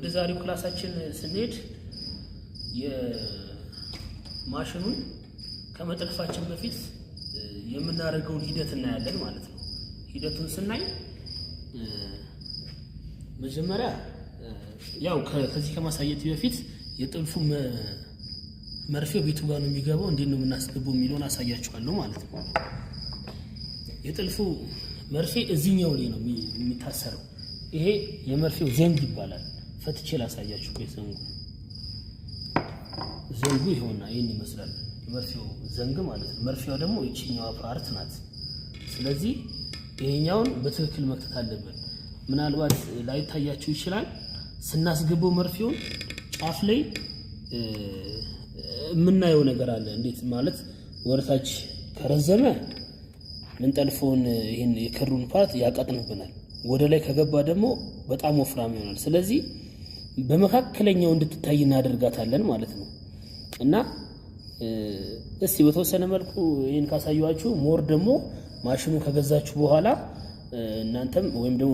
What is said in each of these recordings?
ወደ ዛሬው ክላሳችን ስንሄድ የማሽኑን ከመጥለፋችን በፊት የምናደርገውን ሂደት እናያለን ማለት ነው። ሂደቱን ስናይ መጀመሪያ ያው ከዚህ ከማሳየት በፊት የጥልፉ መርፌው ቤቱ ጋር ነው የሚገባው፣ እንዴት ነው የምናስገባው የሚለውን አሳያችኋለሁ ማለት ነው። የጥልፉ መርፌ እዚህኛው ላይ ነው የሚታሰረው። ይሄ የመርፌው ዘንግ ይባላል። ፈትቼ ላሳያችሁ። ዘንጉ ይሄውና ይሄን ይመስላል። የመርፌው ዘንግ ማለት ነው። መርፌው ደግሞ እቺኛው ፓርት ናት። ስለዚህ ይሄኛውን በትክክል መክተት አለብን። ምናልባት ላይታያችሁ ይችላል። ስናስገባው መርፌውን ጫፍ ላይ የምናየው ነገር አለ። እንዴት ማለት ወርታች ከረዘመ ምንጠልፈውን ይሄን የክሩን ፓርት ያቀጥንብናል። ወደ ላይ ከገባ ደግሞ በጣም ወፍራም ይሆናል። ስለዚህ በመካከለኛው እንድትታይ እናደርጋታለን ማለት ነው። እና እስቲ በተወሰነ መልኩ ይሄን ካሳያችሁ ሞር ደግሞ ማሽኑ ከገዛችሁ በኋላ እናንተም ወይም ደግሞ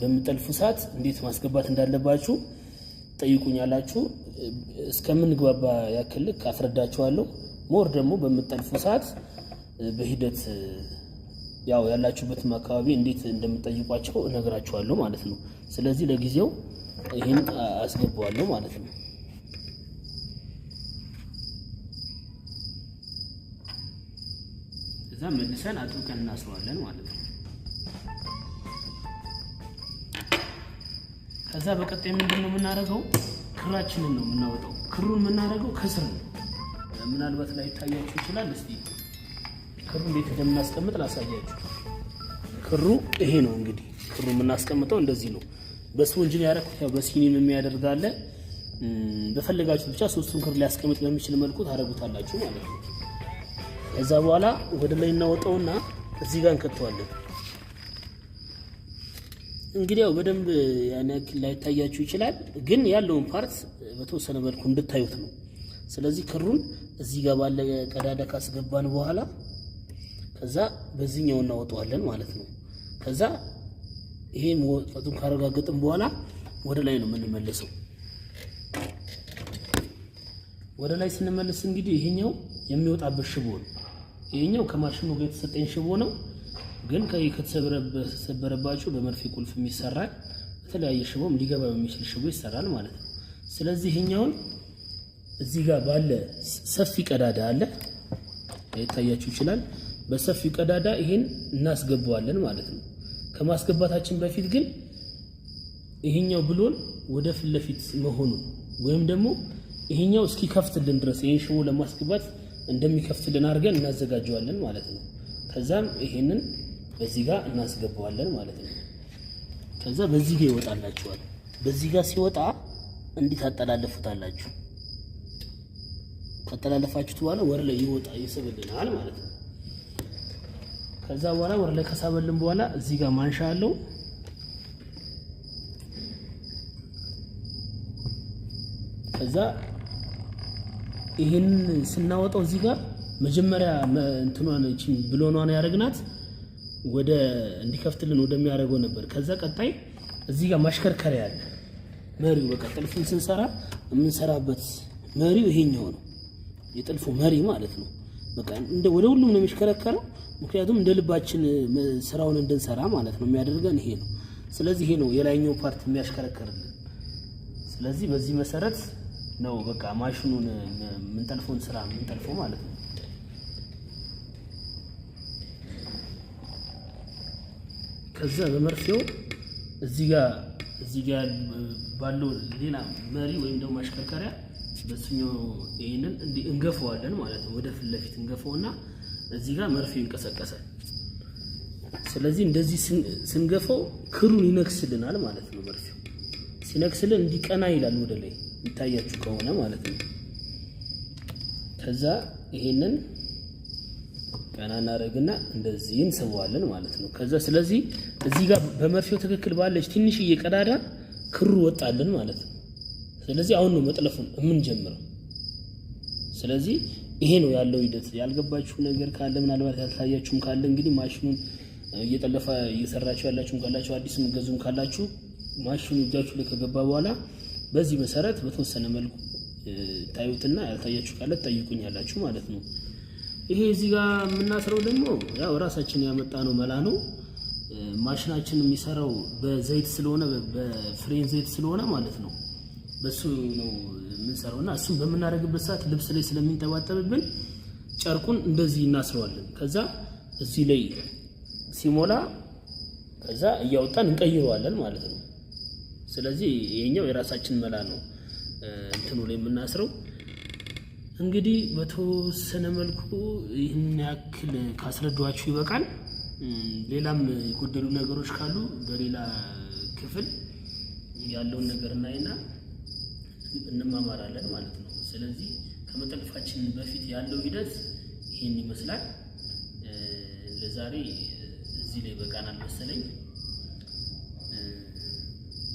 በመጠልፉ ሰዓት እንዴት ማስገባት እንዳለባችሁ ጠይቁኛላችሁ። እስከምንግባባ ያክል አስረዳችኋለሁ። ሞር ደግሞ በመጠልፉ ሰዓት በሂደት ያው ያላችሁበትም አካባቢ እንዴት እንደምትጠይቋቸው እነግራችኋለሁ ማለት ነው። ስለዚህ ለጊዜው ይሄን አስገባዋለሁ ማለት ነው። እዛ መልሰን አጥብቀን እናስረዋለን ማለት ነው። ከዛ በቀጣይ ምንድነው የምናደርገው? ክራችንን ነው የምናወጣው። ክሩን የምናደርገው ከስር ነው። ምናልባት ላይ ታያችሁ ይችላል። እስቲ ክሩ እንዴት እንደምናስቀምጥ ላሳያችሁ። ክሩ ይሄ ነው እንግዲህ። ክሩ የምናስቀምጠው እንደዚህ ነው። በስፖንጅ ነው ያደረኩት። ያው በሲኒም የሚያደርጋለ በፈለጋችሁ ብቻ ሶስቱን ክር ሊያስቀምጥ በሚችል መልኩ ታደርጉታላችሁ ማለት ነው። ከዛ በኋላ ወደ ላይ እናወጣውና እዚህ ጋር እንከተዋለን። እንግዲህ ያው በደንብ ያን ያክል ላይታያችሁ ይችላል፣ ግን ያለውን ፓርት በተወሰነ መልኩ እንድታዩት ነው። ስለዚህ ክሩን እዚህ ጋር ባለ ቀዳዳ ካስገባን በኋላ ከዛ በዚህኛው እናወጣዋለን ማለት ነው። ከዛ ይሄ መውጣቱን ካረጋገጥን በኋላ ወደ ላይ ነው የምንመለሰው። ወደ ላይ ስንመለስ እንግዲህ ይሄኛው የሚወጣበት ሽቦ ነው። ይሄኛው ከማሽኑ ጋር የተሰጠኝ ሽቦ ነው፣ ግን ከተሰበረባችሁ በመርፌ ቁልፍ የሚሰራል። በተለያየ ሽቦም ሊገባ በሚችል ሽቦ ይሰራል ማለት ነው። ስለዚህ ይሄኛውን እዚህ ጋር ባለ ሰፊ ቀዳዳ አለ፣ ይታያችሁ ይችላል። በሰፊው ቀዳዳ ይሄን እናስገባዋለን ማለት ነው። ከማስገባታችን በፊት ግን ይሄኛው ብሎን ወደ ፊት ለፊት መሆኑ ወይም ደግሞ ይሄኛው እስኪ ከፍትልን ድረስ ይሄን ሽቦ ለማስገባት እንደሚከፍትልን አድርገን እናዘጋጀዋለን ማለት ነው። ከዛም ይሄንን በዚህ ጋር እናስገባዋለን ማለት ነው። ከዛ በዚህ ጋር ይወጣላችኋል። በዚህ ጋር ሲወጣ እንዲህ ታጠላለፉታላችሁ። ከተላለፋችሁት በኋላ ወር ላይ ይወጣ ይስብልናል ማለት ነው። ከዛ በኋላ ወር ላይ ከሳበልን በኋላ እዚህ ጋር ማንሻ አለው። ከዛ ይሄን ስናወጣው እዚህ ጋር መጀመሪያ እንትኗን እቺ ብሎኗን ያረግናት ወደ እንዲከፍትልን ወደሚያደርገው ነበር። ከዛ ቀጣይ እዚህ ጋር ማሽከርከሪያ አለ። መሪው በቃ ጥልፉን ስንሰራ የምንሰራበት መሪው ይሄኛው ነው፣ የጥልፉ መሪ ማለት ነው። በቃ እንደ ወደ ሁሉም ነው የሚሽከረከረው፣ ምክንያቱም እንደ ልባችን ስራውን እንድንሰራ ማለት ነው የሚያደርገን ይሄ ነው። ስለዚህ ይሄ ነው የላይኛው ፓርት የሚያሽከረክርልን። ስለዚህ በዚህ መሰረት ነው በቃ ማሽኑን ምንጠልፈውን ስራ ምንጠልፈው ማለት ነው። ከዛ በመርፌው እዚህ ጋር ባለው ሌላ መሪ ወይም ደግሞ ማሽከርከሪያ በስኛው ይሄንን እንገፈዋለን ማለት ነው። ወደ ፊት ለፊት እንገፈውና እዚህ ጋር መርፌው ይንቀሳቀሳል። ስለዚህ እንደዚህ ስንገፈው ክሩን ይነክስልናል ማለት ነው። መርፌው ሲነክስልን እንዲቀና ይላል ወደ ላይ ይታያችሁ ከሆነ ማለት ነው። ከዛ ይሄንን ቀና እናደርግና እንደዚህ እንስበዋለን ማለት ነው። ከዛ ስለዚህ እዚህ ጋር በመርፌው ትክክል ባለች ትንሽዬ ቀዳዳ ክሩ ወጣልን ማለት ነው። ስለዚህ አሁን ነው መጥለፉን የምንጀምረው። ስለዚህ ይሄ ነው ያለው ሂደት። ያልገባችሁ ነገር ካለ ምናልባት ያልታያችሁም ካለ እንግዲህ ማሽኑን እየጠለፋ እየሰራችሁ ያላችሁም ካላችሁ አዲስ ምገዙም ካላችሁ ማሽኑ እጃችሁ ላይ ከገባ በኋላ በዚህ መሰረት በተወሰነ መልኩ ታዩትና ያልታያችሁ ካለ ጠይቁኛላችሁ ማለት ነው። ይሄ እዚህ ጋር የምናስረው ደግሞ ያው ራሳችን ያመጣነው መላ ነው። ማሽናችን የሚሰራው በዘይት ስለሆነ በፍሬን ዘይት ስለሆነ ማለት ነው በሱ ነው የምንሰራውና እሱን በምናደርግበት ሰዓት ልብስ ላይ ስለሚንጠባጠብብን ጨርቁን እንደዚህ እናስረዋለን። ከዛ እዚህ ላይ ሲሞላ ከዛ እያወጣን እንቀይረዋለን ማለት ነው። ስለዚህ ይሄኛው የራሳችን መላ ነው እንትኑ ላይ የምናስረው። እንግዲህ በተወሰነ መልኩ ይህን ያክል ካስረዷችሁ ይበቃል። ሌላም የጎደሉ ነገሮች ካሉ በሌላ ክፍል ያለውን ነገር እናይና እንማማራለን ማለት ነው። ስለዚህ ከመጠልፋችን በፊት ያለው ሂደት ይሄን ይመስላል። ለዛሬ እዚህ ላይ በቃናል መሰለኝ።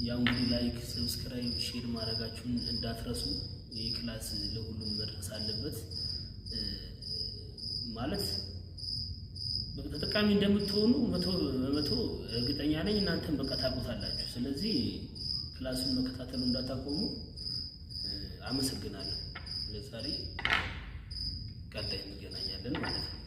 ያው እንግዲህ ላይክ፣ ሰብስክራይብ፣ ሼር ማድረጋችሁን እንዳትረሱ። ይህ ክላስ ለሁሉም መድረስ አለበት ማለት ተጠቃሚ እንደምትሆኑ 100% እርግጠኛ ነኝ። እናንተም በቃ ታውቁታላችሁ። ስለዚህ ክላሱን መከታተሉ እንዳታቆሙ። አመሰግናለሁ። ለዛሬ ቀጣይ እንገናኛለን ማለት ነው።